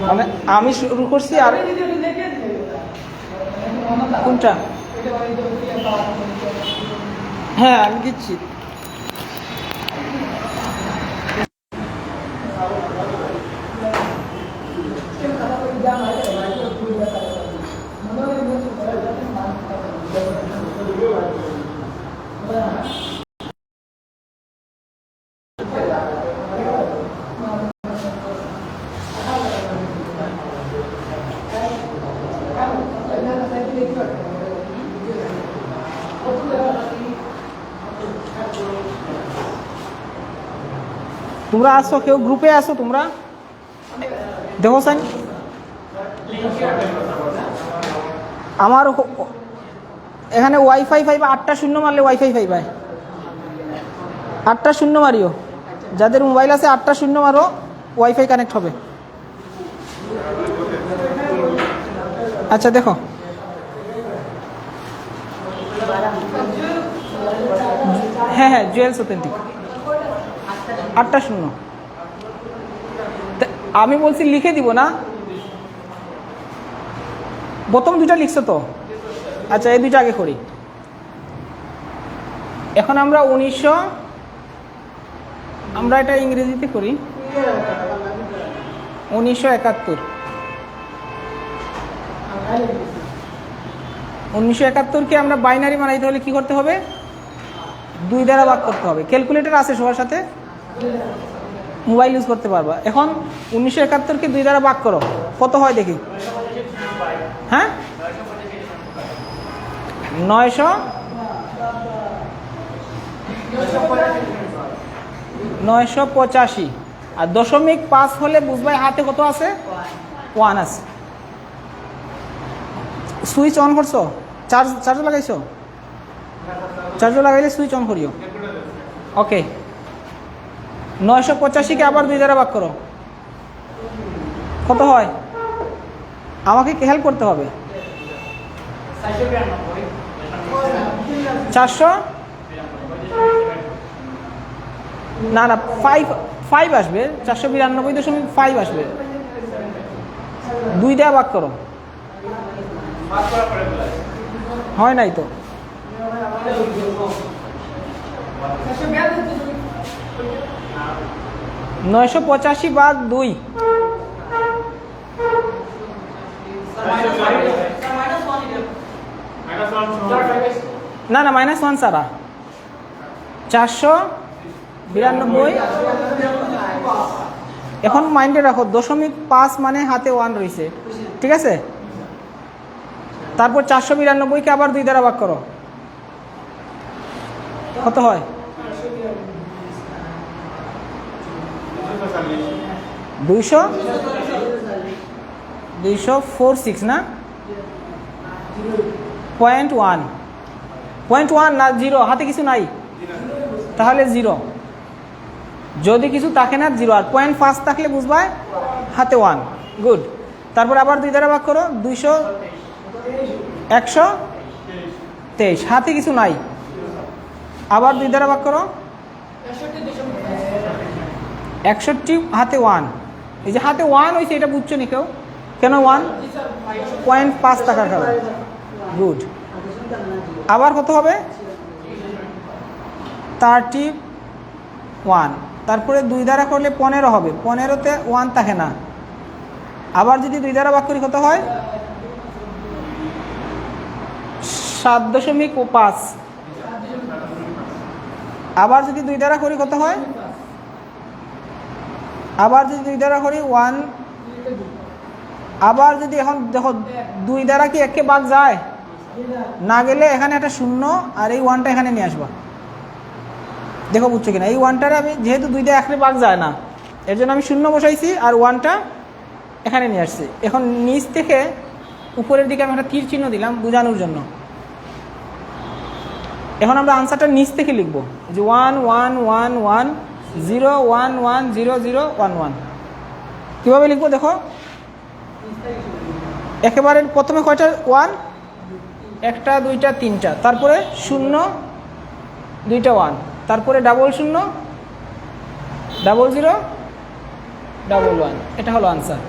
মানে আমি শুরু করছি আর কোনটা? হ্যাঁ আমি দিচ্ছি। তোমরা আসো, কেউ গ্রুপে আসো তোমরা, দেখো সাইন আমার এখানে ওয়াইফাই পাইবা। 8টা শূন্য মারলে ওয়াইফাই পাইবা। 8টা শূন্য মারিও, যাদের মোবাইল আছে 8টা শূন্য মারো, ওয়াইফাই কানেক্ট হবে। আচ্ছা দেখো, হ্যাঁ হ্যাঁ জুয়েলস অথেন্টিক 8টা শূন্য। আমি বলছি লিখে দিব না, প্রথম দুইটা লিখছো তো। আচ্ছা এই দুইটা আগে করি। এখন আমরা 1900, আমরা এটা ইংরেজিতে করি 1971। 1971কে আমরা বাইনারি বানাইতে হলে কি করতে হবে? 2 দ্বারা ভাগ করতে হবে। ক্যালকুলেটর আছে সবার সাথে, মোবাইল ইউজ করতে পারবা। এখন 1971কে 2 দ্বারা ভাগ করো, কত হয় দেখি। হ্যাঁ 985। আর 0.5 হলে বুঝবাই হাতে কত আছে? 1 আছে। সুইচ অন করছো? চার্জ লাগাইছো? চার্জ লাগাইলে সুইচ অন করিও। ওকে, 985কে আবার 2 দ্বারা ভাগ করো, কত হয়? আমাকে হেল্প করতে হবে। 400 না না 5 আসবে, 492.5 আসবে। 2 দ্বারা ভাগ করো, হয় নাই তো। 985 ভাগ 2, না না -1 সারা 492। এখন মাইন্ডে রাখো 0.5 মানে হাতে 1 রয়েছে, ঠিক আছে? তারপর 492কে আবার 2 দ্বারা ভাগ করো, কত হয়? 246 না? 0.1 না 0, হাতে কিছু নাই তাহলে 0। যদি কিছু থাকে না 0, আর 0.5 থাকলে বুঝবা হাতে 1। গুড। তারপর আবার 2 দ্বারা ভাগ করো, 123, হাতে কিছু নাই, আবার 2 দ্বারা ভাগ করো, 61, হাতে 1। এই যে হাতে 1 হয়েছে, এটা বুঝছো নি কেউ? কেন 1? 0.5 টাকার কারণ। গুড। আবার কত হবে? 31। তারপরে 2 দ্বারা করলে 15 হবে, 15তে 1 থাকে না। আবার যদি 2 দ্বারা ভাগ করি কত হয়? 7.5। আবার যদি 2 দ্বারা করি কত হয়? আবার যদি 2 দ্বারা করি 1। আবার যদি এখন দেখো 2 দ্বারা কি 1কে ভাগ যায়? না গেলে এখানে একটা শূন্য আর এই 1টা এখানে নিয়ে আসবা। দেখো বুঝছো কিনা? এই 1টারে আমি যেহেতু 2 দ্বারা 1কে ভাগ যায় না, এর জন্য আমি শূন্য বসাইছি আর 1টা এখানে নিয়ে আসছি। এখন নিচ থেকে উপরের দিকে আমি একটা তীর চিহ্ন দিলাম বোঝানোর জন্য। এখন আমরা আনসারটা নিচ থেকে লিখব, যে 1 1 1 1 0 1 1 0 0 1 1। কীভাবে লিখবো দেখো, একেবারে প্রথমে কয়টা 1? 1টা 2টা 3টা, তারপরে 0 2টা 1, তারপরে 0 0 0 0 1 1। এটা হলো আনসার।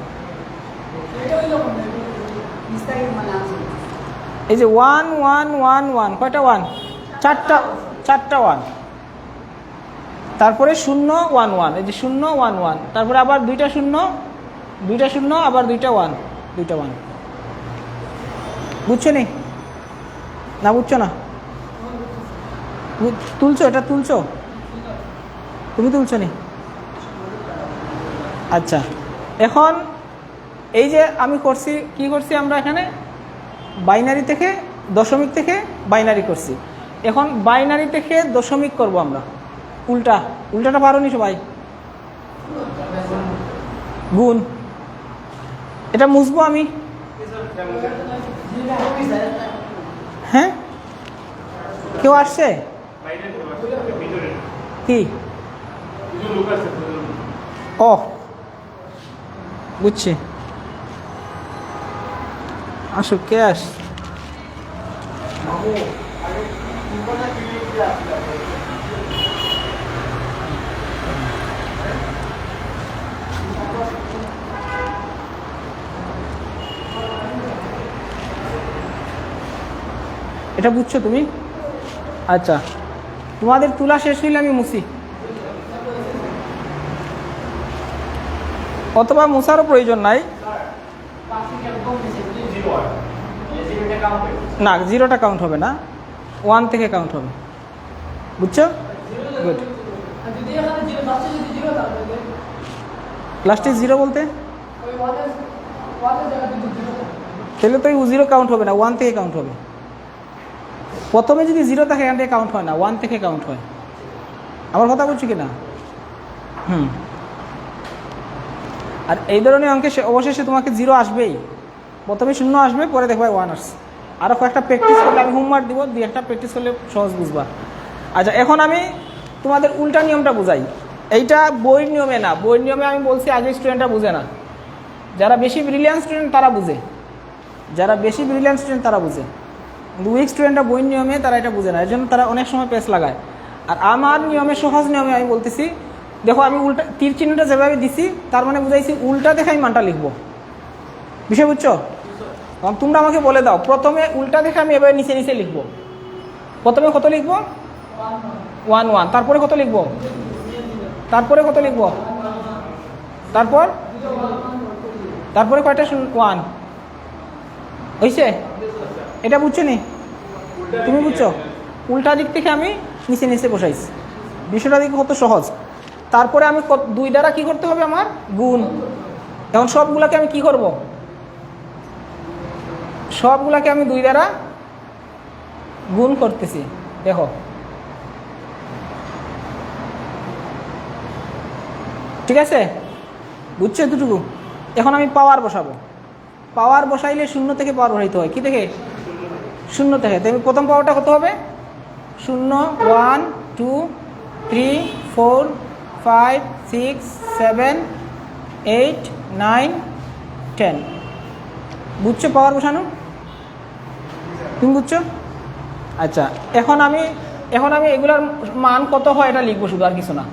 এই যে 1 1 1 1, কয়টা 1? চারটা 1। তারপরে 0 1 1, এই যে 0 1 1, তারপরে আবার দুইটা শূন্য আবার দুইটা 1 বুঝছো নি না? বুঝছো না? তুলছো? এটা তুলছো? তুমি তুলছো নি? আচ্ছা, এখন এই যে আমি করছি, কি করছি আমরা এখানে? বাইনারি থেকে দশমিক থেকে বাইনারি করছি। এখন বাইনারি থেকে দশমিক করব আমরা। উল্টাটা পারো নি সবাই? গুণ। এটা মুছবো আমি? হ্যাঁ, কেউ আসছে কি? ও বুঝছি, আসো, কে আস? এটা বুঝছো তুমি? আচ্ছা, তোমাদের তুলা শেষ হইলে আমি মুছি, অথবা মুছারও প্রয়োজন নাই। না, 0টা কাউন্ট হবে না, 1 থেকে কাউন্ট হবে। বুঝছো? গুড। লাস্টে 0 বলতে তাহলে তো 0 কাউন্ট হবে না, 1 থেকে কাউন্ট হবে। প্রথমে যদি 0 থাকে এখান থেকে কাউন্ট হয় না, 1 থেকে কাউন্ট হয়। আমার কথা বলছি কি না? আর এই ধরনের অঙ্কে অবশেষে তোমাকে 0 আসবেই। প্রথমে 0 আসবে, পরে দেখবে 1 আসছে। আরও কয়েকটা প্র্যাকটিস করলে আমি হোমওয়ার্ক দিব, 2-1টা প্র্যাকটিস করলে সহজ বুঝবা। আচ্ছা, এখন আমি তোমাদের উল্টা নিয়মটা বুঝাই। এইটা বইয়ের নিয়মে না, বইয়ের নিয়মে আমি বলছি আগে স্টুডেন্টরা বুঝে না। যারা বেশি ব্রিলিয়ান্ট স্টুডেন্ট তারা বুঝে, তারা বুঝে। উইক স্টুডেন্টরা বইয়ের নিয়মে তারা এটা বুঝে না, এর জন্য তারা অনেক সময় পেস লাগায়। আর আমার নিয়মে, সহজ নিয়মে আমি বলতেছি, দেখো আমি উল্টা তীর চিহ্নটা যেভাবে দিছি তার মানে বুঝাইছি উল্টা দেখে আমি মানটা লিখবো। বিষয় বুঝছো? তোমরা আমাকে বলে দাও, প্রথমে উল্টা দেখে আমি এভাবে নিচে নিচে লিখবো। প্রথমে কত লিখবো? 1 1। তারপরে কত লিখবো? তারপরে কয়টা 1 হয়েছে? এটা বুঝছো নি? তুমি বুঝছো? উল্টা দিক থেকে আমি নিচে নিচে বসাইছি। বিষয়টা দিকে কত সহজ। তারপরে আমি 2 দ্বারা কি করতে হবে? আমার গুণ। এখন সবগুলাকে আমি কি করব? সবগুলাকে আমি 2 দ্বারা গুণ করতেছি। দেখো, ঠিক আছে? বুঝছো এতটুকু? এখন আমি পাওয়ার বসাবো। পাওয়ার বসাইলে 0 থেকে পাওয়ার বসাইতে হয়। কি থেকে? 0 থেকে। তাই প্রথম পাওয়ারটা কত হবে? 0 1 2 3 4 5 6 7 8 9 10। বুঝছো পাওয়ার বসানো? তুমি বুঝছো? আচ্ছা, এখন আমি এগুলার মান কত হয় এটা লিখবো শুধু, আর কিছু না।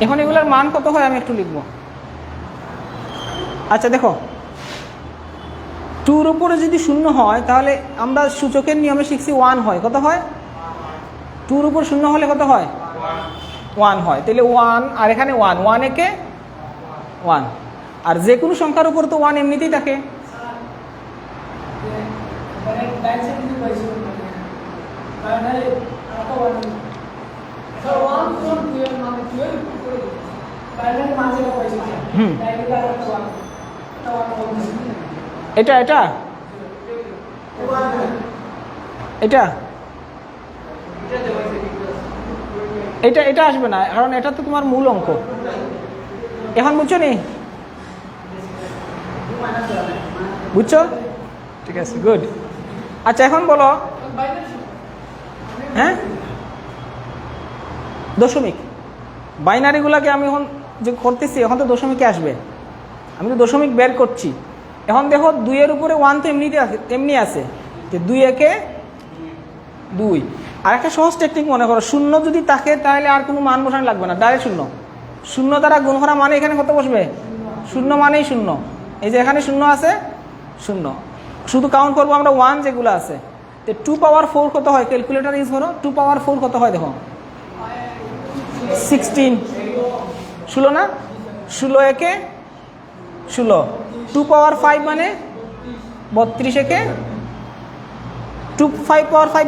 এখন এগুলার মান কত হয় আমি একটু লিখবো। আচ্ছা দেখো, 2-র উপরে যদি 0 হয় তাহলে আমরা সূচকের নিয়মে শিখছি 1 হয়। কত হয়? 2-র উপর 0 হলে কত হয়? 1 হয়। তাহলে 1, আর এখানে 1 1 একে 1। আর যে কোনো সংখ্যার উপর তো 1 এমনিতেই থাকে। এটা এটা এটা এটা এটা আসবে না, কারণ এটা তো তোমার মূল অঙ্ক। এখন বুঝছো নি? বুঝছো? ঠিক আছে, গুড। আচ্ছা, এখন বলো, হ্যাঁ, দশমিক বাইনারিগুলোকে আমি এখন যে করতেছি, এখন তো দশমিকে আসবে। আমি তো দশমিক বের করছি। এখন দেখো 2-এর উপরে 1 তো এমনি আছে, যে 2 একে 2। আর একটা সহজ টেকনিক মনে করো, 0 যদি থাকে তাহলে আর কোনো মান বসানো লাগবে না, ডাইরেক্ট শূন্য দ্বারা গুণ করা মানে এখানে কত বসবে? শূন্য মানেই শূন্য। এই যে এখানে শূন্য আছে, শূন্য, শুধু কাউন্ট করবো আমরা 1 যেগুলো আছে। তো 2 পাওয়ার 4 কত হয়? ক্যালকুলেটার ইউজ করো। 2 পাওয়ার 4 কত হয় দেখো? 16, 16 না? 16 একে 16। 2 পাওয়ার 5 মানে 32 একে 2, 5 পাওয়ার 5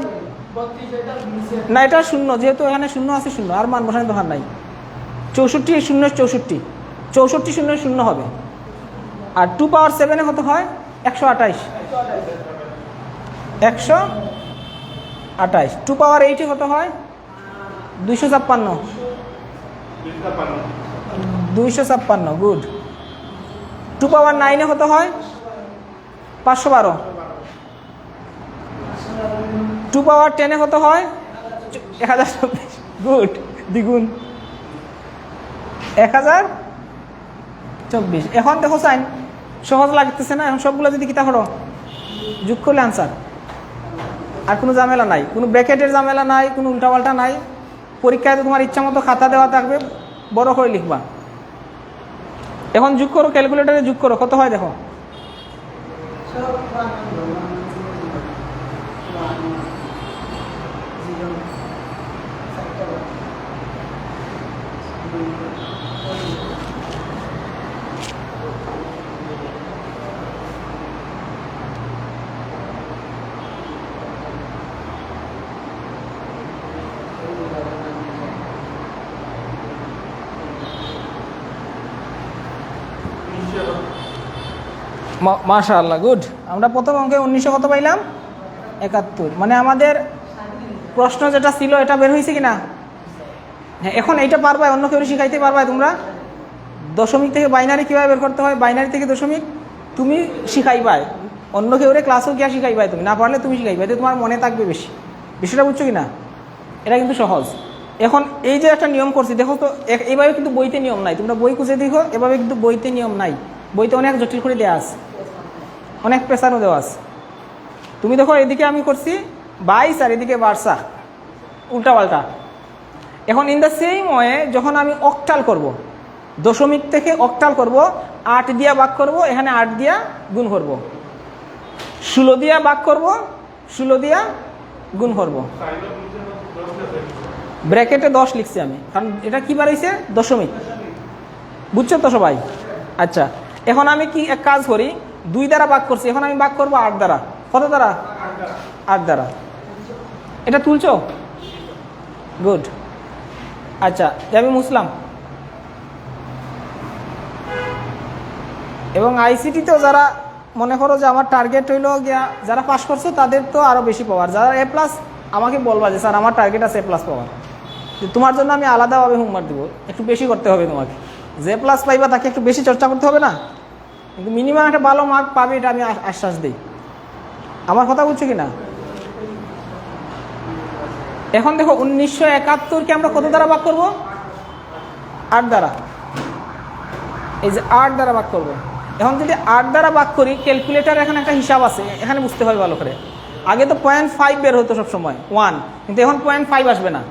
না, এটা শূন্য, যেহেতু এখানে শূন্য আছে, শূন্য, আর মান বসানোর দরকার নাই। 64 শূন্য 64, 64 শূন্য শূন্য হবে। আর 2 পাওয়ার 7 কত হয়? 128, 128। 2 পাওয়ার 8 কত হয়? 256, 256, গুড। 2 পাওয়ার 9 কত হয়? 512। 2 পাওয়ার 10 কত হয়? 1024, গুড, দ্বিগুণ, 1024। এখন দেখো সাইন সহজ লাগতেছে না? এখন সবগুলো যদি কিতা করো, যোগ করলে আনসার। আর কোনো ঝামেলা নাই, কোনো ব্র্যাকেটের ঝামেলা নাই, কোনো উল্টাপাল্টা নাই। পরীক্ষায় তো তোমার ইচ্ছা মতো খাতা দেওয়া থাকবে, বড় করে লিখবা। এখন যোগ করো, ক্যালকুলেটারে যোগ করো, কত হয় দেখো। মাশাআল্লাহ, গুড। আমরা প্রথম অঙ্কে 1900 কত পাইলাম? 71। মানে আমাদের প্রশ্ন যেটা ছিল এটা বের হয়েছে কিনা? হ্যাঁ, এখন এইটা পারবা, অন্য কেউ শিখাইতে পারবা তোমরা। দশমিক থেকে বাইনারি কীভাবে বের করতে হয়, বাইনারি থেকে দশমিক তুমি শিখাইবাই, অন্য কেউ ক্লাসও গিয়া শিখাইবাই। তুমি না পারলে তুমি শিখাইবা, এতে তোমার মনে থাকবে বেশি। বিষয়টা বুঝছো কিনা? এটা কিন্তু সহজ। এখন এই যে একটা নিয়ম করছি দেখো তো, এইভাবে কিন্তু বইতে নিয়ম নাই। তোমরা বই খুঁজে দেখো, এভাবে কিন্তু বইতে নিয়ম নাই। বইতে অনেক জটিল করে দেওয়া আছে, অনেক প্রেসারও দেওয়া আছে। তুমি দেখো এদিকে আমি করছি 22 আর এদিকে 12, উল্টা পাল্টা। এখন ইন দ্য সেম ওয়ে যখন আমি অক্টাল করব, দশমিক থেকে অক্টাল করব, 8 দিয়া ভাগ করব, এখানে 8 দিয়া গুণ করব, 16 দিয়া ভাগ করব, 16 দিয়া গুণ করব। ব্র্যাকেটে 10 লিখছি আমি, কারণ এটা কি বাড়াইছে? দশমিক। বুঝছো তো সবাই? আচ্ছা, এখন আমি কি এক কাজ করি, 2 দ্বারা ভাগ করছি, এখন আমি ভাগ করব 8 দ্বারা। কত দ্বারা? 8 দ্বারা। এটা তুলছো? গুড। আচ্ছা, আমি মুছলাম। এবং আইসিটিতেও যারা মনে করো যে আমার টার্গেট হইলো গিয়া, যারা পাস করছো তাদের তো আরও বেশি পাওয়ার। যারা A+, আমাকে বলবা যে স্যার আমার টার্গেট আছে A+ পাওয়ার, তোমার জন্য আমি আলাদাভাবে হোমওয়ার্ক দেবো, একটু বেশি করতে হবে তোমাকে। যে প্লাস পাইবা তাকে একটু বেশি চর্চা করতে হবে না? কিন্তু মিনিমাম একটা ভালো মার্ক পাবে, এটা আমি আশ্বাস দিই। আমার কথা বুঝছো কি না? এখন দেখো 1971কে আমরা কত দ্বারা ভাগ করব? 8 দ্বারা। এই যে 8 দ্বারা ভাগ করব। এখন যদি 8 দ্বারা ভাগ করি, ক্যালকুলেটার এখানে একটা হিসাব আছে, এখানে বুঝতে হবে ভালো করে। আগে তো 0.5 বের হতো সবসময় 1, কিন্তু এখন 0.5 আসবে না।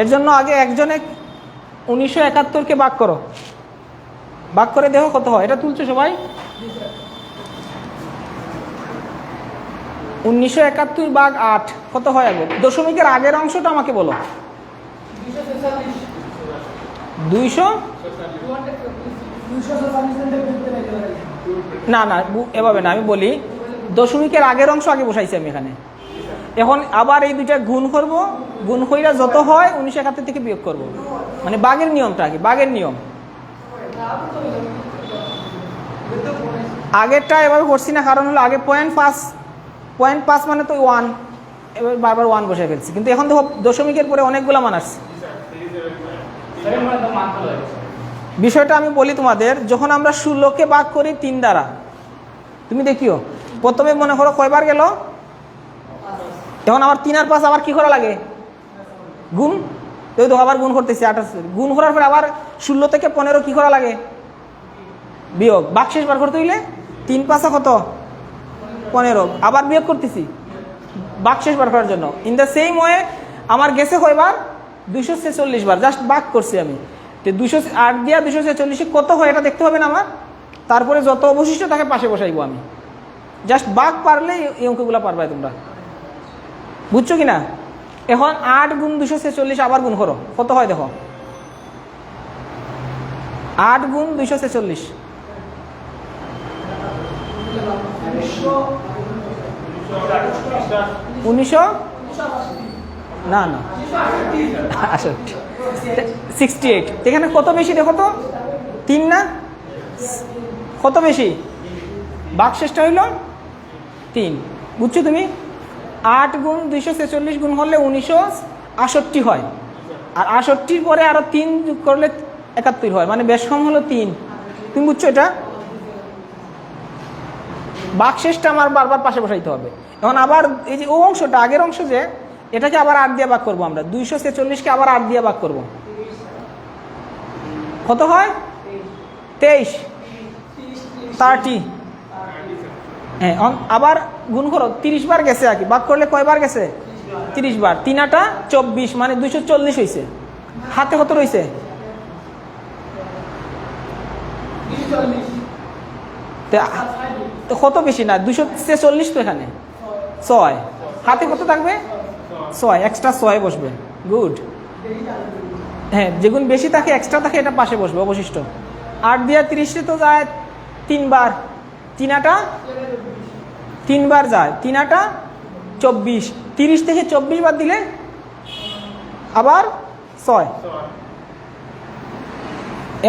এর জন্য আগে একজনে 1971কে ভাগ করো, ভাগ করে দেখো কত হয়। এটা তুলছো সবাই? 1971 ভাগ 8 কত হয়? আগে দশমিকের আগের অংশটা আমাকে বলো। 200 না না, এভাবে না, আমি বলি দশমিকের আগের অংশ আগে বসাইছি আমি এখানে। এখন আবার এই দুইটা গুণ করব, গুণ কইরা যত হয় 1971 থেকে বিয়োগ করব। মানে ভাগের নিয়মটা আগে, ভাগের নিয়ম। আগেরটা এভাবে করছি না, কারণ হলো আগে 0.5 মানে তো 1, এবার বারবার 1 বসে ফেলছি। কিন্তু এখন দেখো দশমিকের পরে অনেকগুলো মান আসছে। বিষয়টা আমি বলি তোমাদের, যখন আমরা 16কে ভাগ করি 3 দ্বারা, তুমি দেখিও প্রথমে মনে করো কয়বার গেল? এখন আবার 3 আর 5 আবার কি করা লাগে? গুণ। তো দেখো আবার গুণ করতেছি 28। গুণ করার পরে আবার 16 থেকে 15 কি করা লাগে? বিয়োগ। ভাগশেষ বার করতে হইলে 3 5 কত? 15। আবার বিয়োগ করতেছি ভাগশেষ বার করার জন্য। ইন দ্য সেম ওয়ে আমার গেছে কয়বার? 246 বার, জাস্ট ভাগ করছি আমি। তো 208 দিয়া 246 কত হয় এটা দেখতে হবে না আমার। তারপরে যত অবশিষ্ট তাকে পাশে বসাইবো আমি। জাস্ট বাঘ পারলেই এই অঙ্কগুলো পারবে তোমরা, বুঝছো কি না? এখন 8 গুণ 246 আবার গুণ করো, কত হয় দেখো। 8 গুণ 246 1900 না না 68। এখানে কত বেশি দেখো তো, 3 না? কত বেশি? ভাগশেষটা হইল 3, বুঝছো তুমি? 8 গুণ 246 গুণ হলে 1968 হয়, আর 68 পরে আরো 3 যোগ করলে 71 হয়, মানে বেশ কম হলো 3। তুমি বুঝছো এটা? ভাগশেষটা আমার বারবার পাশে বসাইতে হবে। এখন আবার এই যে ও অংশটা, আগের অংশ যে, এটাকে আবার 8 দিয়ে ভাগ করবো আমরা। 246 কে আবার 8 দিয়ে ভাগ করবো, কত হয়? 23, 30। হ্যাঁ, আবার গুণ করো, 30 বার গেছে আর কি, ভাগ করলে কয়বার গেছে? 30 বার। 3 8 24, মানে 240 হয়েছে। হাতে কত রয়েছে? তো কত বেশি না, 246 তো এখানে 6, হাতে কত থাকবে? 6, এক্সট্রা 6 বসবে। গুড। হ্যাঁ, যেগুন বেশি থাকে এক্সট্রা থাকে এটা পাশে বসবে অবশিষ্ট। 8 দিয়ে 30 তো যায় 3 বার, 3 8 3 বার যায়, 3 8 24। 30 থেকে 24 বার দিলে আবার 6।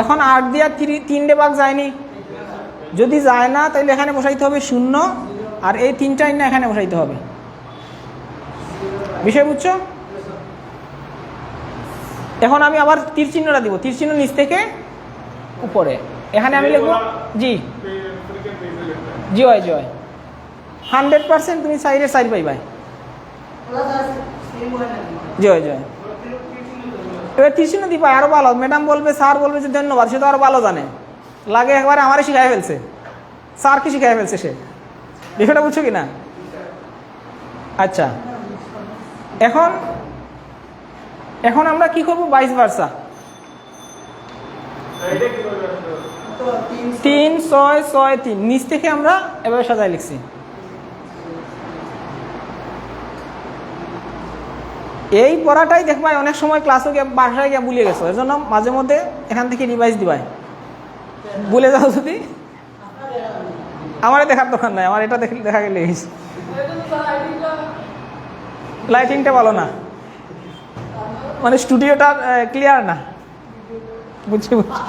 এখন 8 দিয়ে 3 ভাগ যায়নি, যদি যায় না তাহলে এখানে বসাইতে হবে 0, আর এই 3টা না এখানে বসাইতে হবে। বিষয় বুঝছো? এখন আমি আবার তীর চিহ্নটা দিব, তীর চিহ্ন নিচ থেকে উপরে। এখানে আমি লিখবো জি জয় জয় 100% তুমি সাইডে সাইড পাইবাই। জয় জয়। এবার তীর চিহ্ন দিবা, আরো ভালো। ম্যাডাম বলবে, স্যার বলবে যে ধন্যবাদ, সে তো আরো ভালো জানে। লাগে একবারে আমারই শিখাই ফেলছে, স্যারকে শিখাই ফেলছে সে। বিষয়টা বুঝছো কিনা? আচ্ছা, এখন আমরা কি করবো? Vice versa. 3 6 6 3 নিচ থেকে আমরা এভাবে সাজাই লিখছি। এই পড়াটাই দেখবাই অনেক সময় ক্লাসে গিয়ে বাসায় গিয়ে ভুলে গেছো, এর জন্য মাঝে মধ্যে এখান থেকে রিভাইজ দিবাই। ভুলে যাও যদি, আমার দেখার দোকান নাই, আমার এটা দেখা গেলে লাইটিংটা ভালো না, মানে স্টুডিওটা ক্লিয়ার না। বুঝছি বুঝছি।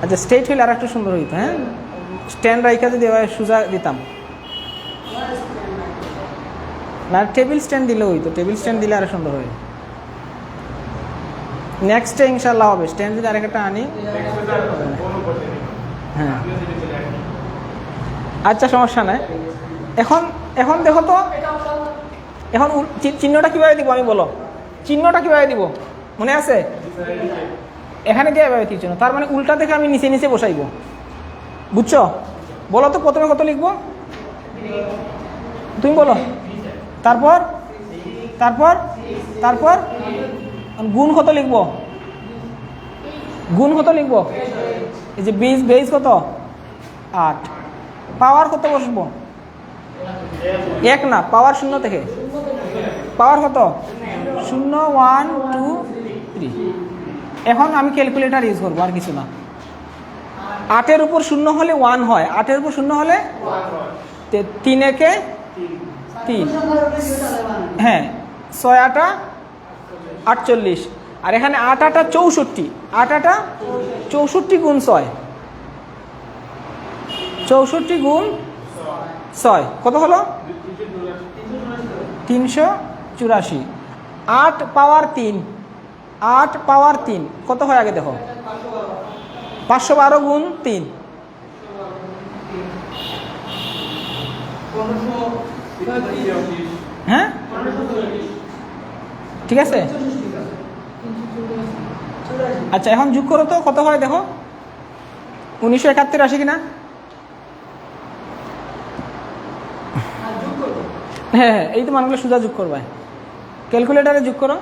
আচ্ছা, স্টেট হইলে আর একটু সুন্দর হইতো। হ্যাঁ, স্ট্যান্ড রাইখা যদি সোজা দিতাম না, টেবিল স্ট্যান্ড দিলে হইতো, টেবিল স্ট্যান্ড দিলে আরো সুন্দর হয়। নেক্সটে ইনশাল্লাহ হবে, স্ট্যান্ড যদি আরেকটা আনি। হ্যাঁ, আচ্ছা, সমস্যা নাই। এখন দেখো তো, এখন চিহ্নটা কিভাবে দিব আমি, বলো চিহ্নটা কিভাবে দিব, মনে আছে? এখানে দিয়ে এভাবে তীর চিহ্ন, তার মানে উল্টা থেকে আমি নিচে নিচে বসাইব। বুঝছো? বলো তো প্রথমে কত লিখবো তুমি বলো, তারপর তারপর তারপর গুণ কত লিখবো? গুণ কত লিখবো? এই যে বেস কত? 8। পাওয়ার কত বসবো? 1 না, পাওয়ার 0 থেকে। পাওয়ার কত? 0 1 2 3। এখন আমি ক্যালকুলেটর ইউজ করবো, আর কিছু না। 8-এর উপর 0 হলে 1 হয়, 8-এর উপর 0 হলে 3 একে 3। হ্যাঁ, 6 8 48, আর এখানে 8 8 64। 8 8 64 গুণ 6, 64 গুণ 6 কত হলো? 384। 8 পাওয়ার 3, 8 পাওয়ার 3 কত হয় আগে দেখো? 512 গুণ 3, হ্যাঁ ঠিক আছে। আচ্ছা, এখন যোগ করো তো, কত হয় দেখো? 1971 আসে কিনা? হ্যাঁ হ্যাঁ, এই তো মানগুলো সোজা যোগ করবে, ক্যালকুলেটারে যোগ করো।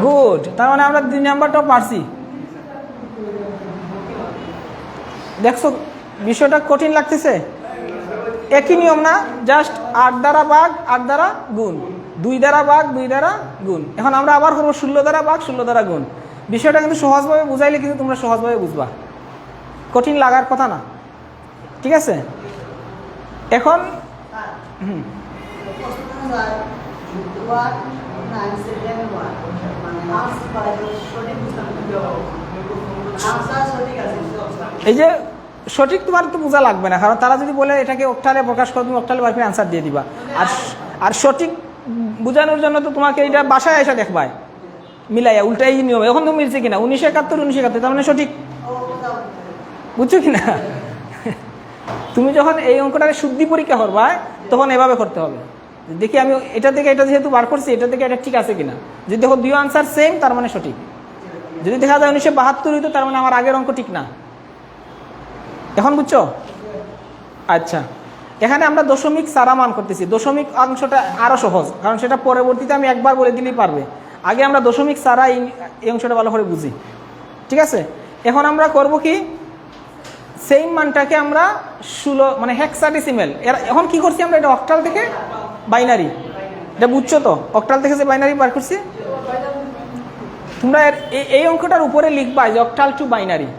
গুড, তার মানে আমরা 2 নাম্বারটাও পারছি। দেখছো বিষয়টা কঠিন লাগতেছে? একই নিয়ম না, জাস্ট 8 দ্বারা ভাগ 8 দ্বারা গুণ, 2 দ্বারা ভাগ 2 দ্বারা গুণ। এখন আমরা আবার করবো 16 দ্বারা ভাগ 16 দ্বারা গুণ। বিষয়টা কিন্তু সহজভাবে বুঝাইলে কিন্তু তোমরা সহজভাবে বুঝবা, কঠিন লাগার কথা না। ঠিক আছে, এখন এই যে সঠিক তোমার তো বোঝা লাগবে না, কারণ তারা যদি বলে এটাকে অক্টালে প্রকাশ করো, তুমি অক্টালে বারফি আনসার দিয়ে দিবা। আর সঠিক বোঝানোর জন্য তো তোমাকে এটা বাসায় এসে দেখবাই মিলাইয়া উল্টাই নিয়ম। এখন তো মিলছে কিনা 1971 1971, তার মানে সঠিক, বুঝছো কিনা? তুমি যখন এই অঙ্কটাকে শুদ্ধি পরীক্ষা করবা তখন এভাবে করতে হবে, দেখি আমি এটা থেকে এটা যেহেতু বার করছি এটা থেকে এটা ঠিক আছে কিনা। যদি দেখো 2 আনসার সেম তার মানে সঠিক, যদি দেখা যায় 1972 হইতো তার মানে আমার আগের অঙ্ক ঠিক না। এখন বুঝছো? আচ্ছা, এখানে আমরা দশমিক সারা মান করতেছি। দশমিক অংশটা আরো সহজ, কারণ সেটা পরবর্তীতে আমি একবার বলে দিলেই পারবে। আগে আমরা দশমিক সারা এই অংশটা ভালো করে বুঝি। ঠিক আছে, এখন আমরা করব কি, সেম মানটাকে আমরা 16 মানে হেক্সাডেসিমেল, এখন কি করছি আমরা, এটা অক্টাল থেকে বাইনারি, এটা বুঝছো তো? অক্টাল থেকে যে বাইনারি বার করছি, তোমরা এই অঙ্কটার উপরে লিখবা যে অক্টাল টু বাইনারি,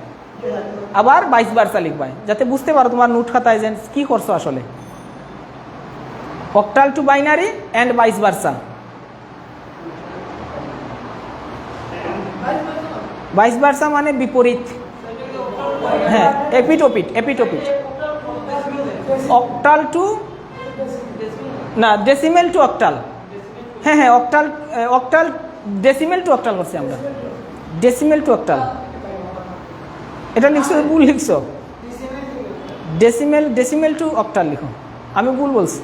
আবার 22 বার্সা লিখবা, যাতে বুঝতে পারো তোমার নোট খাতায় যে কি করছো আসলে। Octal two binary and 22 Barca. 22 Barca মানে বিপরীত, হ্যাঁ, এপিটোপিট। এপিটোপিট অক্টাল টু না, ডেসিমেল টু অক্টাল। হ্যাঁ হ্যাঁ, octal octal decimal two octal করছি আমরা, ডেসিমেল টু অক্টাল। এটা লিখছো, ভুল লিখছো, ডেসিমেল টু অক্টাল লিখো। আমি ভুল বলছি,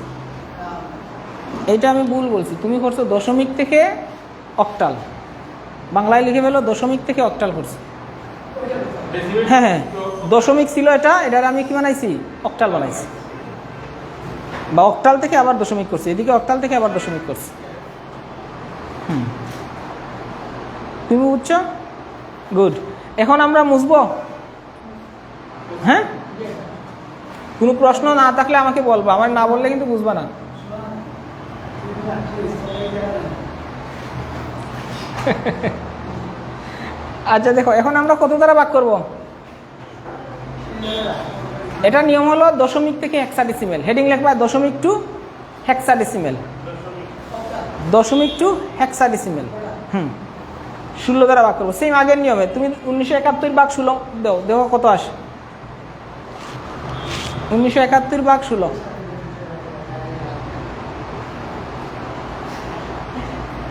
এইটা আমি ভুল বলছি। তুমি করছো দশমিক থেকে অক্টাল, বাংলায় লিখে ফেলো দশমিক থেকে অক্টাল করছি। হ্যাঁ হ্যাঁ, দশমিক ছিল এটা, এটার আমি কি বানাইছি, অক্টাল বানাইছি, বা অক্টাল থেকে আবার দশমিক করছি, এদিকে অক্টাল থেকে আবার দশমিক করছি। তুমি বুঝছো? গুড। এখন আমরা মুছবো। হ্যাঁ, কোনো প্রশ্ন না থাকলে আমাকে বলবো, আমার না বললে কিন্তু বুঝবা না। আচ্ছা দেখো, এখন আমরা কত দ্বারা ভাগ করব? এটা নিয়ম হলো দশমিক থেকে হেক্সাডেসিমেল। হেডিং লিখবা দশমিক টু হেক্সাডেসিমেল, দশমিক টু হেক্সাডেসিমেল। 16 দ্বারা ভাগ করবো, সেম আগের নিয়মে। তুমি 1971 ভাগ 16 দাও, দেখো কত আসে। 1971 ভাগ 16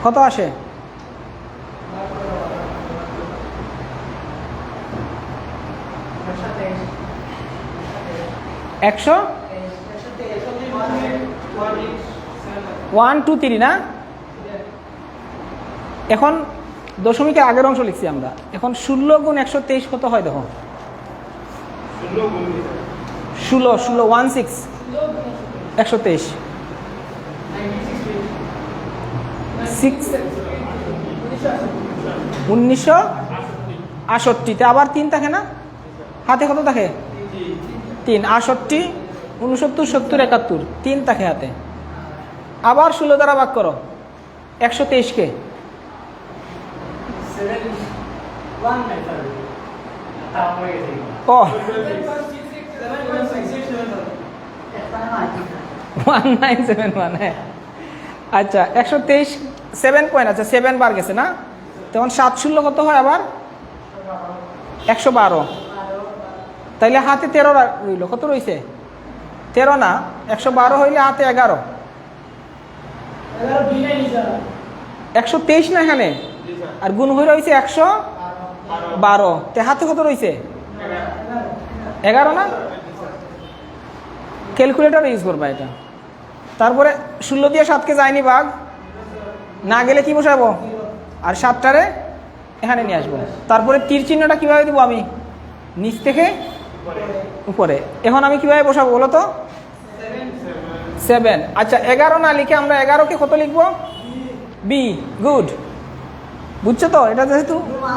কত আসে? 1 2 3 না? এখন দশমিকের আগের অংশ লিখছি আমরা। এখন 16 গুণ 123 কত হয় দেখো? 16 16 123 1968 আবার 3 থাকে না হাতে? কত থাকে? 3 68 69 70 71 3 থাকে হাতে। আবার 16 দ্বারা ভাগ করো 123 কে। ও 1971 হ্যাঁ। আচ্ছা 123 7 পয়েন্ট, আচ্ছা 7 বার গেছে না? তখন 7 16 কত হয় আবার? 112। তাইলে হাতে 13 রইল। কত রইছে? 13 না, 112 হইলে হাতে 11। 123 না এখানে, আর গুণ হয়ে রয়েছে 112। তে হাতে কত রয়েছে? 11 না? ক্যালকুলেটর ইউজ করবা এটা। তারপরে 16 দিয়ে 7কে যায়নি ভাগ, না গেলে কি বসাবো? আর 7টারে এখানে নিয়ে আসবো। তারপরে তীর চিহ্নটা কিভাবে দিব আমি? নিচ থেকে উপরে। এখন আমি কিভাবে বসাবো বলো তো? 7। আচ্ছা 11 না লিখে আমরা 11কে কত লিখবো? B, good. বুঝছো তো? এটা যেহেতু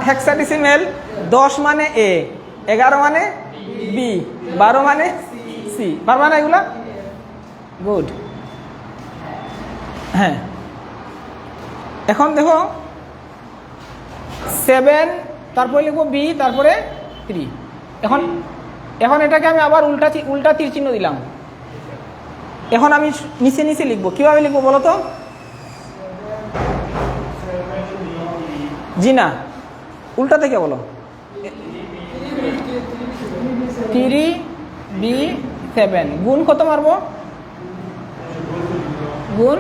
হেক্সাডেসিমেল, 10 মানে এ, 11 মানে বি, 12 মানে সি। পারবা না এগুলা? গুড। হ্যাঁ, এখন দেখো 7, তারপরে লিখবো বি, তারপরে 3। এখন এটাকে আমি আবার উল্টা তীর চিহ্ন দিলাম। এখন আমি নিচে নিচে লিখবো। কিভাবে লিখবো বলো তো? জি না, উল্টা থেকে বলো। 3b7 গুণ কত মারবো? গুণ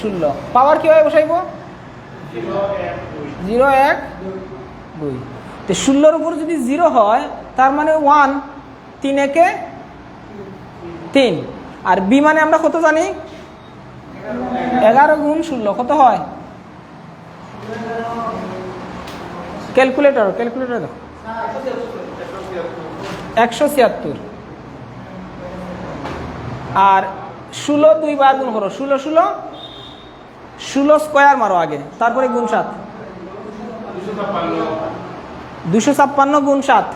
16। পাওয়ার কিভাবে বসাইবো? 0 1 2। তো 16-র উপর যদি 0 হয় তার মানে 1, 3 একে 3। আর বি মানে আমরা কত জানি? 11 গুণ 16 কত হয়? ক্যালকুলেটর দেখো, 176। আর 16 2 বার গুণ করো, 16 স্কোয়ার মারো আগে, তারপরে গুণ 7। 256 গুণ 7,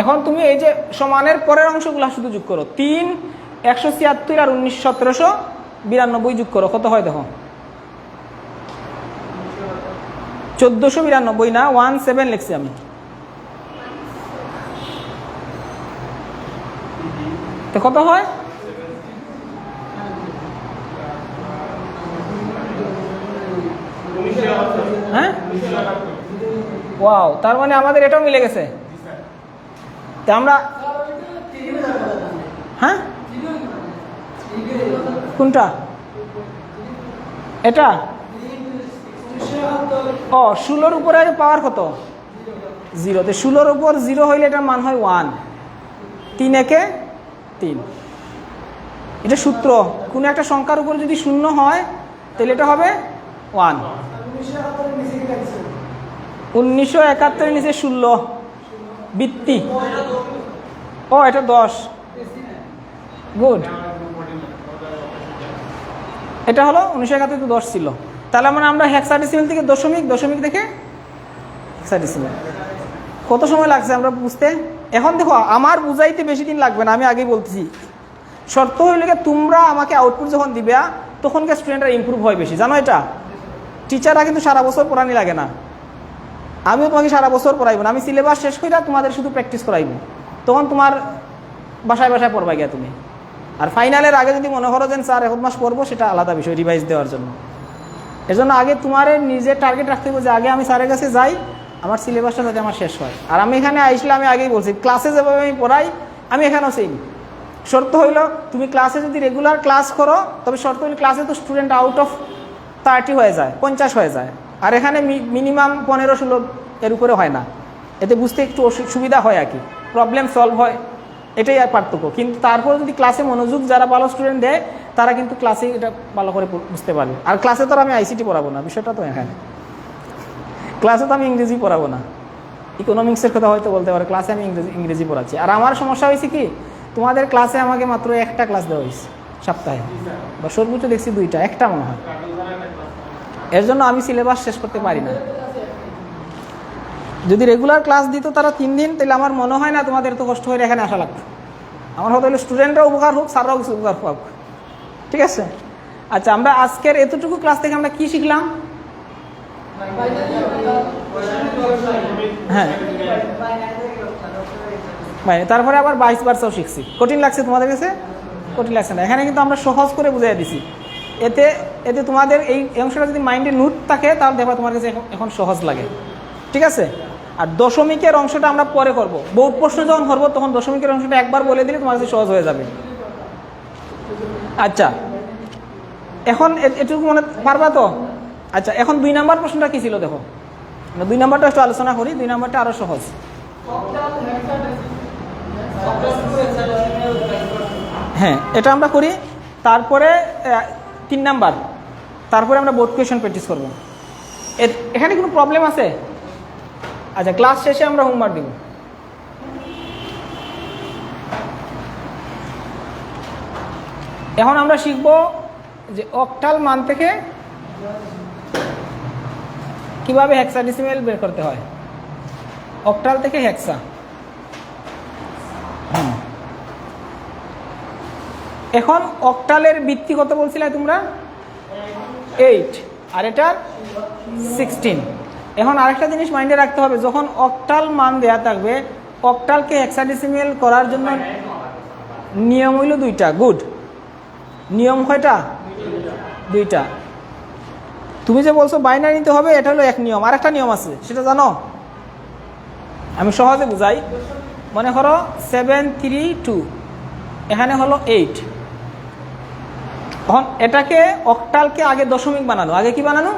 এখন তুমি এই যে সমানের পরের অংশগুলো শুধু যোগ করো। 3, 176 আর 19 1792 যোগ করো, কত হয় দেখো? 1492 না, 17 লিখছি আমি। তো কত হয়? হ্যাঁ, ওয়াও, তার মানে আমাদের এটাও মিলে গেছে। তা আমরা, হ্যাঁ কোনটা? এটা? ও, 16-র উপরে পাওয়ার কত? 0। তো 16-র উপর 0 হইলে এটার মান হয় 1, 3 একে 3। এটা সূত্র, কোনো একটা সংখ্যার উপর যদি 0 হয় তাহলে এটা হবে 1। 1971 নিচে 16 বৃত্তি। ও, এটা 10। গুড। এটা হলো 1971 তো 10 ছিল। তাহলে মানে আমরা হেক্সাডেসিমেল থেকে দশমিক থেকে হেক্সাডেসিমেল। কত সময় লাগছে আমরা বুঝতে? এখন দেখো, আমার বুঝাইতে বেশি দিন লাগবে না, আমি আগেই বলতেছি। শর্ত হইলে তোমরা আমাকে আউটপুট যখন দিবে তখনকার স্টুডেন্টরা ইমপ্রুভ হয় বেশি, জানো এটা? টিচাররা কিন্তু সারা বছর পড়ানি লাগে না। আমিও তোমাকে সারা বছর পড়াইব না, আমি সিলেবাস শেষ করে তোমাদের শুধু প্র্যাকটিস করাইব। তখন তোমার বাসায় পড়বা গিয়া তুমি। আর ফাইনালের আগে যদি মনে করো যে স্যার 1 মাস পড়বো, সেটা আলাদা বিষয়, রিভাইজ দেওয়ার জন্য। এর জন্য আগে তোমার নিজের টার্গেট রাখতে হবে যে আগে আমি স্যারের কাছে যাই, আমার সিলেবাসটা যাতে আমার শেষ হয়। আর আমি এখানে আইসলে আমি আগেই বলছি, ক্লাসে যেভাবে আমি পড়াই আমি এখানেও সেম। শর্ত হইল তুমি ক্লাসে যদি রেগুলার ক্লাস করো, তবে শর্ত হইলে ক্লাসে তো স্টুডেন্ট আউট অফ 30 হয়ে যায়, 50 হয়ে যায়। আর এখানে মিনিমাম 15-16 এর উপরে হয় না। এতে বুঝতে একটু সুবিধা হয় আর কি, প্রবলেম সলভ হয়, এটাই আর পার্থক্য। কিন্তু তারপরে যদি ক্লাসে মনোযোগ যারা ভালো স্টুডেন্ট দেয়, তারা কিন্তু ক্লাসে এটা ভালো করে বুঝতে পারবে। আর ক্লাসে তো আমি আইসিটি পড়াবো না, বিষয়টা তো এখানে। ক্লাসে তো আমি ইংরেজি পড়াবো না, ইকোনমিক্সের কথা হয়তো বলতে পারে, ক্লাসে আমি ইংরেজি পড়াচ্ছি। আর আমার সমস্যা হয়েছে কি, তোমাদের ক্লাসে আমাকে মাত্র একটা ক্লাস দেওয়া হয়েছে সপ্তাহে, বা সর্বোচ্চ দেখছি 2টা, একটা মনে হয়। এর জন্য আমি সিলেবাস শেষ করতে পারি না। যদি রেগুলার ক্লাস দিত তারা 3 দিন, তাহলে আমার মনে হয় না তোমাদের এত কষ্ট হয়ে এখানে আসা লাগতো। আমার হয়তো হলে স্টুডেন্টরা উপকার হোক, স্যাররাও কিছু উপকার হোক। ঠিক আছে? আচ্ছা, আমরা আজকের এতটুকু ক্লাস থেকে আমরা কি শিখলাম? হ্যাঁ, তারপরে আবার 22 বারসাও শিখছি। কঠিন লাগছে তোমাদের কাছে? কঠিন লাগছে না, এখানে কিন্তু আমরা সহজ করে বুঝাই দিছি। এতে তোমাদের এই অংশটা যদি মাইন্ডে নোট থাকে, তাহলে দেখবা তোমার কাছে এখন সহজ লাগে। ঠিক আছে? আর দশমিকের অংশটা আমরা পরে করব। বহু প্রশ্ন যখন করবো তখন দশমিকের অংশটা একবার বলে দিলে তোমার কাছে সহজ হয়ে যাবে। আচ্ছা, এখন এটুকু মনে পারবা তো? আচ্ছা, এখন 2 নাম্বার প্রশ্নটা কি ছিল দেখো। 2 নাম্বারটা একটু আলোচনা করি। 2 নাম্বারটা আরো সহজ। হ্যাঁ, এটা আমরা করি। তারপরে 3 নাম্বার, তারপরে আমরা বোর্ড কোয়েশ্চেন প্র্যাকটিস করবো। এখানে কোনো প্রবলেম আছে? আচ্ছা, ক্লাস শেষে আমরা হোমওয়ার্ক দিব। এখন আমরা শিখব যে অক্টাল মান থেকে কিভাবে হেক্সাডেসিমেল বের করতে হয়, অক্টাল থেকে হেক্সা। এখন অক্টালের ভিত্তি কত বলছিলে তোমরা? 8 আর এটার 16। এখন আরেকটা জিনিস মাইন্ডে রাখতে হবে, যখন অক্টাল মান দেয়া থাকবে, অক্টালকে হেক্সাডেসিমেল করার জন্য নিয়ম হইল 2টা। গুড। নিয়ম কয়টা? 2টা। তুমি যে বলছো বাইনারি নিতে হবে, এটা হলো এক নিয়ম। আরেকটা নিয়ম আছে, সেটা জানো? আমি সহজে বুঝাই। মনে করো 732, এখানে হলো 8। এখন এটাকে অক্টালকে আগে দশমিক বানানো। আগে কি বানানো?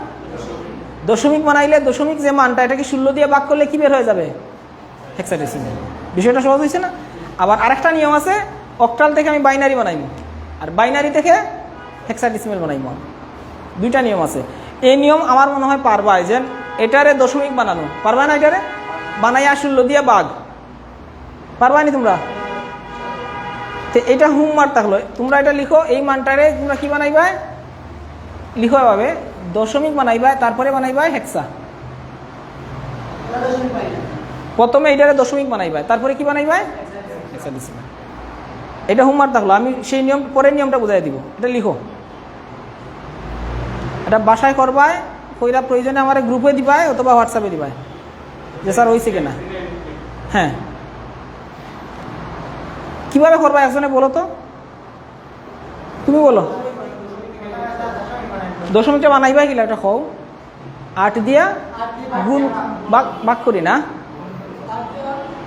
দশমিক বানাইলে দশমিক যে মানটা, এটাকে 16 দিয়ে ভাগ করলে কি বের হয়ে যাবে? হেক্সাডেসিমেল। বিষয়টা সহজ হয়েছে না? আবার আরেকটা নিয়ম আছে, অক্টাল থেকে আমি বাইনারি বানাইব, আর বাইনারি থেকে হেক্সাডেসিমেল বানাইব। 2টা নিয়ম আছে। এই নিয়ম আমার মনে হয় পারবা, যে এটারে দশমিক বানানো পারবা না? এটারে বানাইয়া 16 দিয়ে ভাগ পারবা নি তোমরা? তো এটা হোমওয়ার্ক থাকলো, তোমরা এটা লিখো। এই মানটারে তোমরা কি বানাইবা? লিখো এভাবে, দশমিক বানাইবা, তারপরে বানাইবা হেক্সা। প্রথমে এটারে দশমিক বানাইবা, তারপরে কি বানাইবা? হেক্সাডেসিমেল। এটা হোমওয়ার্ক থাকলো, আমি সেই নিয়ম পরের নিয়মটা বুঝাই দিব। এটা লিখো, এটা বাসায় করবায়, কইরা প্রয়োজনে আমার গ্রুপে দিবায় অথবা হোয়াটসঅ্যাপে দিবায় যে স্যার হয়েছে কিনা। হ্যাঁ, কিভাবে করবা একজনে বলো তো, তুমি বলো। দশমিকটা বানাইবা কিলা এটা কও? 8 দিয়া গুণ ভাগ করি না,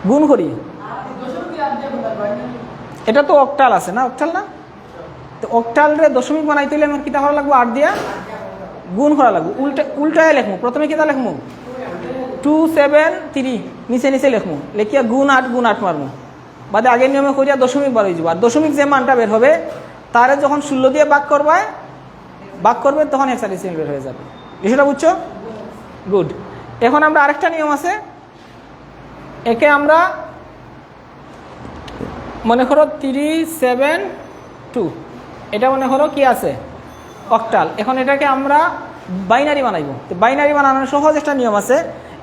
গুণ করি। এটা তো অক্টাল আছে না? অক্টাল না? তো অক্টাল রে দশমিক বানাইতে হলে আমার কিটা করা লাগবো? 8 দিয়া গুণ করা লাগবো। উল্টায় লেখমু। প্রথমে কিটা লেখমু? 273, নিচে নিচে লেখমু, লেখিয়া গুণ 8 মারমু। বাদে আগের নিয়মে করিয়া দশমিক বার হয়ে যাব। আর দশমিক যে মানটা বের হবে, তারে যখন 16 দিয়ে ভাগ করবে তখন হেক্সাডেসিমেল বের হয়ে যাবে। বিষয়টা বুঝছো? গুড। এখন আমরা আরেকটা নিয়ম আছে, একে আমরা মনে করো 372, এটা মনে করো কি আছে? অক্টাল। এখন এটাকে আমরা বাইনারি বানাইব। তো বাইনারি বানানোর সহজ একটা নিয়ম আছে।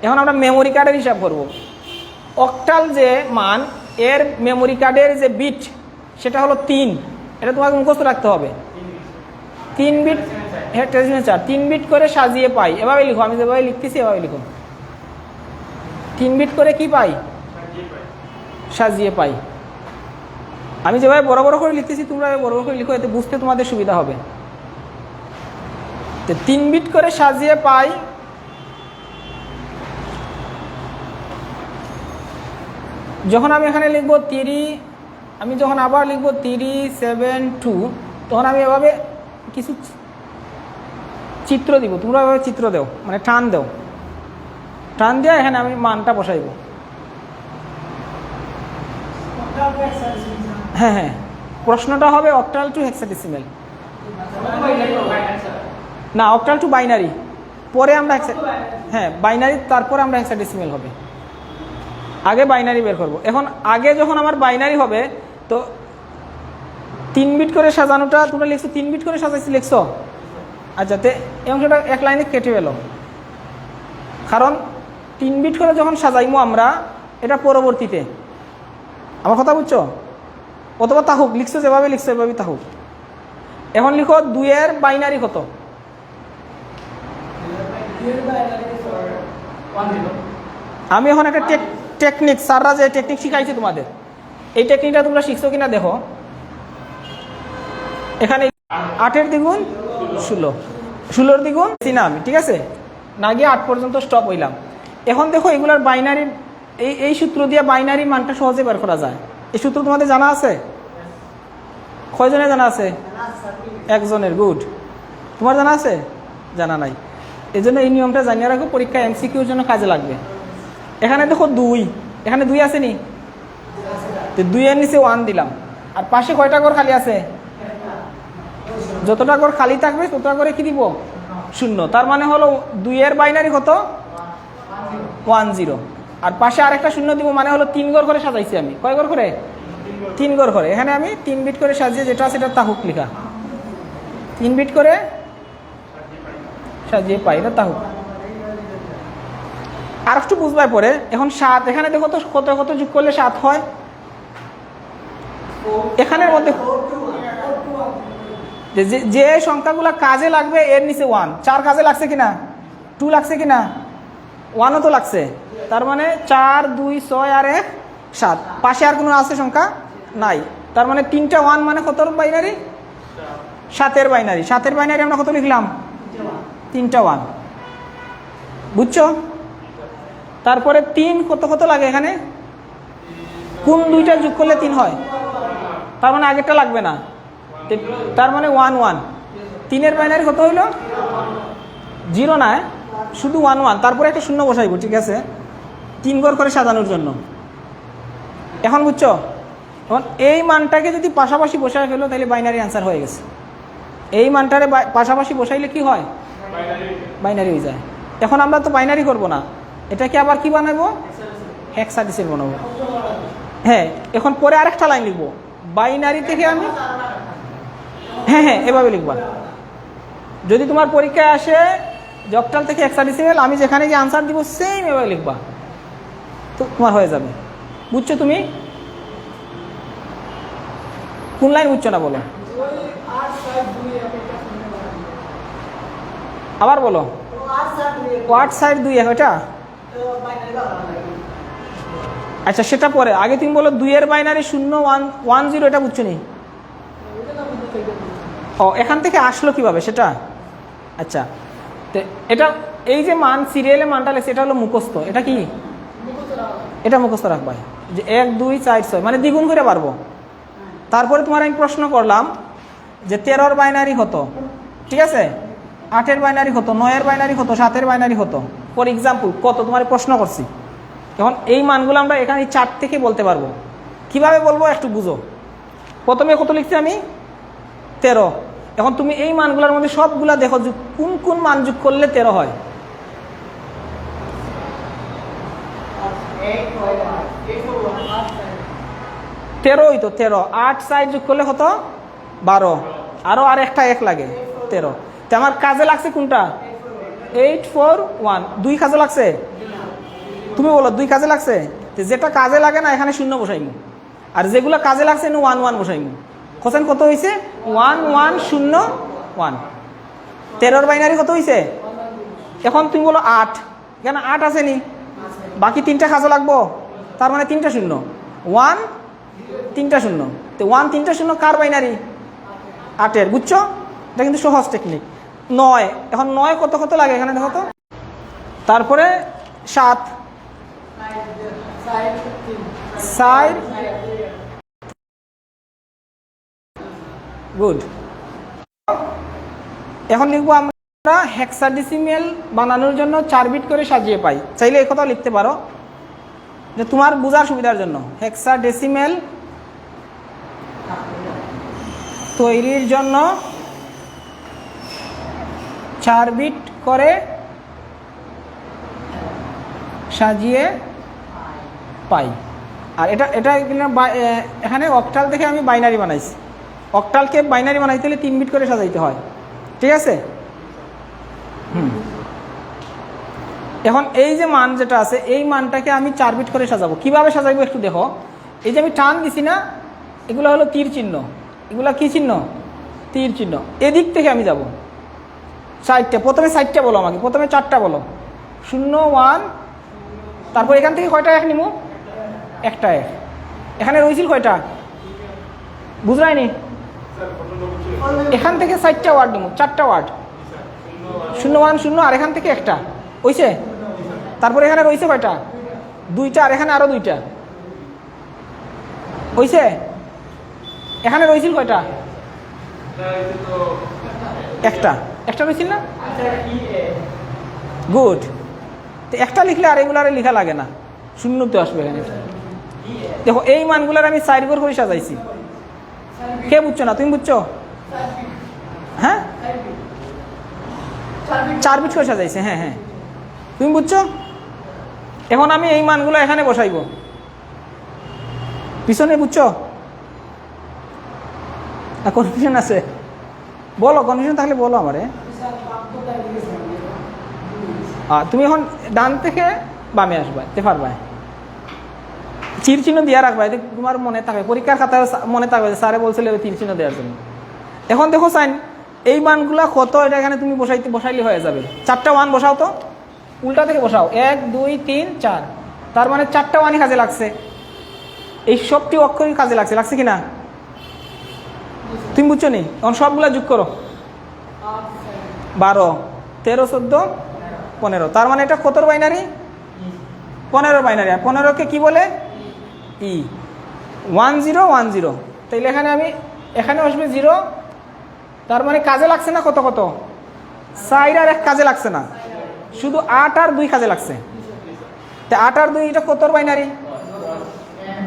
এখন আমরা মেমোরি কার্ডের হিসাব করব। অক্টাল যে মান, এর মেমোরি কার্ডের যে বিট, সেটা হলো 3। এটা তোমাকে মুখস্থ রাখতে হবে। 3 বিট হেক্সাডেসিমেল 4, 3 বিট করে সাজিয়ে পাই। এভাবে লিখো, আমি যেভাবে লিখতেছি এভাবে লিখো। 3 বিট করে কি পাই? সাজিয়ে পাই। আমি যেভাবে বড় বড় করে লিখতেছি, তোমরা বড় বড় করে লিখো, এতে বুঝতে তোমাদের সুবিধা হবে। তো 3 বিট করে সাজিয়ে পাই, যখন আমি এখানে লিখবো 3, আমি যখন আবার লিখবো 372, তখন আমি এভাবে কিছু চিত্র দিব। তোমরা এভাবে চিত্র দেও, মানে টান দেও। টান দিয়ে এখানে আমি মানটা বসাইব। হ্যাঁ হ্যাঁ, প্রশ্নটা হবে অক্টাল টু হেক্সাডেসিমেল না, অক্টাল টু বাইনারি। পরে আমরা হ্যাঁ বাইনারি, তারপরে আমরা হেক্সাডেসিমেল হবে। আগে বাইনারি বের করব। এখন আগে যখন আমার বাইনারি হবে, তো 3 বিট করে সাজানোটা তোমরা লিখছো, 3 বিট করে সাজাইছি লিখছো। আচ্ছা, তে এই অংশটা এক লাইনে কেটে ফেলো, কারণ 3 বিট করে যখন সাজাইমো আমরা, এটা পরবর্তীতে। আমার কথা বুঝছো? অথবা তাহুক লিখছো, যেভাবে লিখছো এভাবেই তাহুক। এখন লিখো 2 এর বাইনারি কত? আমি এখন একটা টেকনিক, স্যাররা যে টেকনিক শিখাইছে তোমাদের, এই টেকনিকটা তোমরা শিখছো কিনা দেখো। এখানে 8 দ্বিগুণ 16, 16 দ্বিগুণ চিনা আমি, ঠিক আছে? না গিয়ে 8 পর্যন্ত স্টপ হইলাম। এখন দেখো এগুলার বাইনারি, এই সূত্র দিয়ে বাইনারি মানটা সহজে বের করা যায়। এই সূত্র তোমাদের জানা আছে? কয়জনের জানা আছে? একজনের। গুড। তোমার জানা আছে? জানা নাই। এই জন্য এই নিয়মটা জানিয়ে রাখো, পরীক্ষা এমসিকিউর জন্য কাজে লাগবে। এখানে দেখো 2, এখানে 2 আছে নি? 2 এর নিচে 1 দিলাম। আর পাশে কয়টা ঘর খালি আছে? যতটা ঘর খালি থাকবে ততটা করে কি দিব? 0। তার মানে হলো 2 এর বাইনারি কত? 10। আর পাশে আরেকটা 0 দিব, মানে হলো 3 ঘর করে সাজাইছি আমি। কয় ঘর করে? 3 ঘর করে। এখানে আমি 3 বিট করে সাজিয়ে যেটা আছে এটা তাহুক লেখা, 3 বিট করে সাজিয়ে পাই, এটা তাহুক। আর একটু বুঝবার পরে এখন 7, এখানে দেখো তো কত কত যোগ করলে 7 হয়। এখানের মধ্যে যে সংখ্যাগুলো কাজে লাগবে এর নিচে 1, 4 কাজে লাগছে কিনা, 2 লাগছে কিনা, 1ও তো লাগছে। তার মানে 4, 2, 6 আর 1, 7। পাশে আর কোনো আছে সংখ্যা নাই। তার মানে 3টা 1 মানে কতর বাইনারি, 7-এর বাইনারি। 7-এর বাইনারি আমরা কত লিখলাম, 3টা 1, বুঝছো? তারপরে 3 কত কত লাগে এখানে, কোন দুইটা যোগ করলে 3 হয়, তার মানে আগেরটা লাগবে না, তার মানে 1 1। 3-এর বাইনারি কত হইল, 0 না, শুধু 1 1। তারপরে একটা শূন্য বসাইব, ঠিক আছে, 3 ঘর করে সাজানোর জন্য। এখন বুঝছো? এখন এই মানটাকে যদি পাশাপাশি বসাই ফেলো তাহলে বাইনারি অ্যান্সার হয়ে গেছে। এই মানটারে পাশাপাশি বসাইলে কি হয়, বাইনারি হয়ে যায়। এখন আমরা তো বাইনারি করব না, এটাকে আবার কি বানাবো, হেক্সাডেসিমাল বানাবো। হ্যাঁ, এখন পরে আরেকটা লাইন লিখবো, বাইনারি থেকে আমি, হ্যাঁ এভাবে লিখবা। যদি তোমার পরীক্ষায় আসে যে অক্টাল থেকে হেক্সাডেসিমাল, আমি যেখানে গিয়ে আনসার দিব সেম এভাবে লিখবা, তো তোমার হয়ে যাবে। বুঝছো তুমি? কোন লাইন বুঝছো না বলো, আবার বলো। 8 সাইড 2 এটা, আচ্ছা সেটা পরে, আগে তুমি বলো 2-এর বাইনারি 0 1 1 0, এটা বুঝছো নি? ও, এখান থেকে আসলো কিভাবে সেটা, আচ্ছা। তো এটা এই যে মান সিরিয়ালে মানটা লেখছে এটা হলো মুখস্থ, এটা কি, এটা মুখস্থ রাখবা যে 1 2 4 6 মানে দ্বিগুণ করে পারবো। তারপরে তোমার আমি প্রশ্ন করলাম যে 13-এর বাইনারি কত, ঠিক আছে, 8-এর বাইনারি কত, 9-এর বাইনারি কত, 7-এর বাইনারি কত, ফর এক্সাম্পল কত তোমার প্রশ্ন করছি। এখন এই মানগুলো আমরা এখানে চার্ট থেকে বলতে পারবো। কিভাবে বলবো একটু বুঝো। প্রথমে কত লিখছি আমি, 13। এখন তুমি এই মানগুলোর মধ্যে সবগুলা দেখো কোন কোন মান যোগ করলে 13 হয়। 13ই তো, 13। 8 সাইড যোগ করলে কত, 12, আরো আর একটা 1 লাগে, 13। তো আমার কাজে লাগছে কোনটা, 8 4 1, 2 কাজে লাগছে, তুমি বলো 2 কাজে লাগছে। যেটা কাজে লাগে না এখানে 0 বসাইমু, আর যেগুলো কাজে লাগছে 1 1 বসাইমু। কোশ্চেন কত হয়েছে, 1 1 0 1। 13-এর বাইনারি কত হয়েছে, এখন তুমি বলো 8, কেন 8 আছে নি, বাকি 3টা কাজে লাগবো, তার মানে 3টা 0, 1 3টা 0। তো 1 3টা 0 কার বাইনারি, 8-এর, বুঝছো? এটা কিন্তু সহজ টেকনিক। 9, এখন 9 কত কত লাগে এখানে দেখো তো, তারপরে 7 সাইড, গুড। এখন লিখবো আমরা হেক্সাডেসিমাল বানানোর জন্য 4 বিট করে সাজিয়ে পাই। চাইলে এই কথাও লিখতে পারো যে তোমার বোঝার সুবিধার জন্য, হেক্সাডেসিমাল তৈরির জন্য 4 বিট করে সাজিয়ে পাই। আর এটা এটা এখানে অক্টাল থেকে আমি বাইনারি বানাইছি। অক্টালকে বাইনারি বানাইতে হলে 3 বিট করে সাজাইতে হয়, ঠিক আছে। এখন এই যে মান যেটা আছে এই মানটাকে আমি 4 বিট করে সাজাবো। কিভাবে সাজাবো একটু দেখো। এই যে আমি টান দিছি না, এগুলো হলো তীর চিহ্ন, এগুলা কি চিহ্ন, তীর চিহ্ন। এদিক থেকে আমি যাব 4টা, প্রথমে 4টা বলো আমাকে, প্রথমে 4টা বলো, 0 1, তারপর এখান থেকে কয়টা 1 নিবো, একটা 1। এখানে রয়েছিল কয়টা, বুঝলাইনি, এখান থেকে 4টা ওয়ার্ড নিবো, 4টা ওয়ার্ড, 0 1 0, আর এখান থেকে একটা হইছে। তারপর এখানে রয়েছে কয়টা, 2টা, আর এখানে আরো 2টা হইছে। এখানে রয়েছিল কয়টা, একটা, একটা রয়েছিল না, গুড। তো একটা লিখলে আর এগুলারে লেখা লাগে না, 0তে আসবে এখানে। দেখো এই মানগুলার আমি 4 ঘর করে সাজাইছি। কে বুঝছো না, তুমি বুঝছো? হ্যাঁ 4 বিট করে সাজাইছে, হ্যাঁ হ্যাঁ তুমি বুঝছো। এখন আমি এই মানগুলো এখানে বসাইব, পিছনে বুঝছো, কনফিউশন আছে? বলো, কনফিউশন থাকলে বলো আমারে। তুমি এখন ডান থেকে বামে আসবা, তে পারবা। তীর চিহ্ন দিয়া রাখবা, এতে তোমার মনে থাকবে, পরীক্ষার খাতায় মনে থাকবে স্যারে বলছিল তীর চিহ্ন দেওয়ার জন্য। এখন দেখো সাইন, এই মানগুলা কত, এটা এখানে তুমি বসাইলে হয়ে যাবে। 4টা 1 বসাও তো, উল্টা থেকে বসাও, 1 2 3 4, তার মানে 4টা 1ই কাজে লাগছে, এই সবটি অক্ষরই কাজে লাগছে কিনা তুমি বুঝছো নি? এখন সবগুলা যোগ করো, 12 13 14 15, তার মানে এটা কতর বাইনারি? 15 বাইনারি। 15কে কি বলে? ই 1 0 1 0। তাইলে এখানে আসবে 0, তার মানে কাজে লাগছে না কত কত? 4 আর 1 কাজে লাগছে না, শুধু 8 আর 2 কাজে লাগছে। তা 8 আর 2 এটা কতর বাইনারি?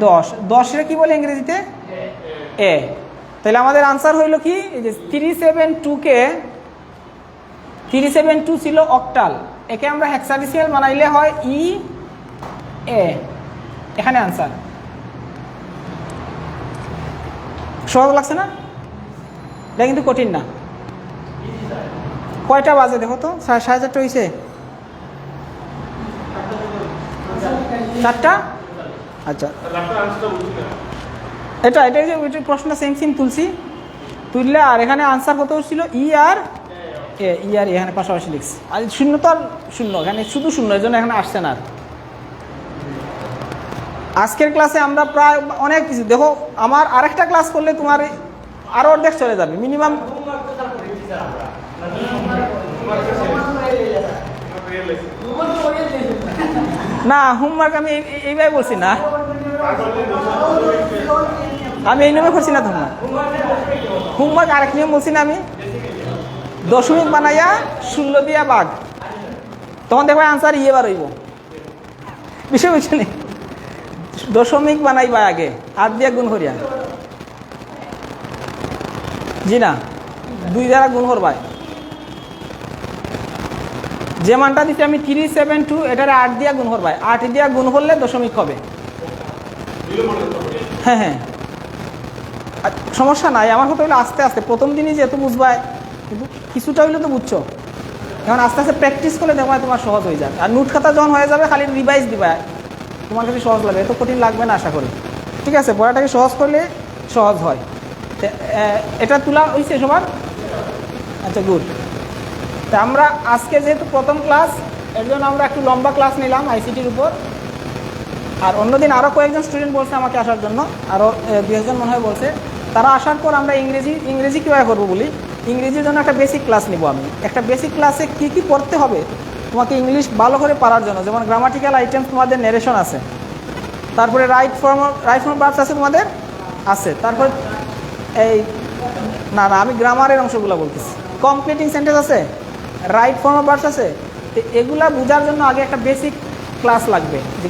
10। 10 কি বলে ইংরেজিতে? এ। তাহলে আমাদের আনসার হইল কি? এই যে 372 ছিল অক্টাল, একে আমরা হেক্সাডেসিমাল বানাইলে হয় ই এ। এখানে আনসার। সহজ লাগছে না? এটা কিন্তু কঠিন না। কয়টা বাজে দেখো তো? 4:30 হয়েছে। 4টা? আচ্ছা, এটা যে প্রশ্ন সেম তুললে, আর এখানে আনসার কত ছিল? ই আর এখানে পাশাপাশি লিখছি, আর শূন্য তো আর শূন্য, এখানে শুধু শূন্য, এর জন্য এখানে আসছে না। আজকের ক্লাসে আমরা প্রায় অনেক কিছু দেখো, আমার আরেকটা ক্লাস করলে তোমার আরো অর্ধেক চলে যাবে মিনিমাম। না, হোমওয়ার্ক আমি এইভাবে বলছি না, আমি এই নিয়মে করছি না। তোমার হোমওয়ার্ক আরেক নিয়ম বলছি না আমি, দশমিক বানাইয়া 16 দিয়া বাঘ, তখন দেখবে আনসার বার হইব। বিষয় বুঝছো নি? দশমিক বানাইবা আগে, 8 দিয়া গুণ করিয়া, জি না, 2 দ্বারা গুণ করবাই। যে মানটা দিচ্ছি আমি 372, এটার 8 দিয়া গুণ করবাই, 8 দিয়া গুণ করলে দশমিক হবে। হ্যাঁ, সমস্যা নাই। আমার কথা হইলে আস্তে আস্তে, প্রথম দিনই যেহেতু বুঝবাই, কিন্তু কিছুটা হইলে তো বুঝছো। এখন আস্তে আস্তে প্র্যাকটিস করলে দেখবা তোমার সহজ হয়ে যাবে। আর নোট খাতা যখন হয়ে যাবে, খালি রিভাইজ দিবা, তোমার কাছে সহজ লাগবে, এত কঠিন লাগবে না আশা করি। ঠিক আছে, পড়াটাকে সহজ করলে সহজ হয়। এটা তোলা হয়েছে সবার? আচ্ছা, গুড। তা আমরা আজকে যেহেতু প্রথম ক্লাস, এর জন্য আমরা একটু লম্বা ক্লাস নিলাম আইসিটির উপর। আর অন্যদিন আরও কয়েকজন স্টুডেন্ট বলছে আমাকে আসার জন্য, আরও 2 জন মনে হয় বলছে। তারা আসার পর আমরা ইংরেজি কীভাবে করবো বলি, ইংরেজির জন্য একটা বেসিক ক্লাস নিব আমি। একটা বেসিক ক্লাসে কী কী পড়তে হবে তোমাকে ইংলিশ ভালো করে পারার জন্য, যেমন গ্রামাটিক্যাল আইটেমস তোমাদের নেরেশন আছে, তারপরে রাইট ফর্ম ভার্বস আছে তোমাদের আছে, তারপরে না আমি গ্রামারের অংশগুলো বলতেছি, কমপ্লিটিং সেন্টেন্স আছে, রাইট ফর্ম অফ ভার্বস আছে। তো এগুলা বোঝার জন্য আগে একটা বেসিক ক্লাস লাগবে, যে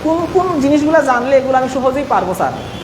কোন কোন জিনিসগুলো জানলে এগুলো আমি সহজেই পারবো স্যার।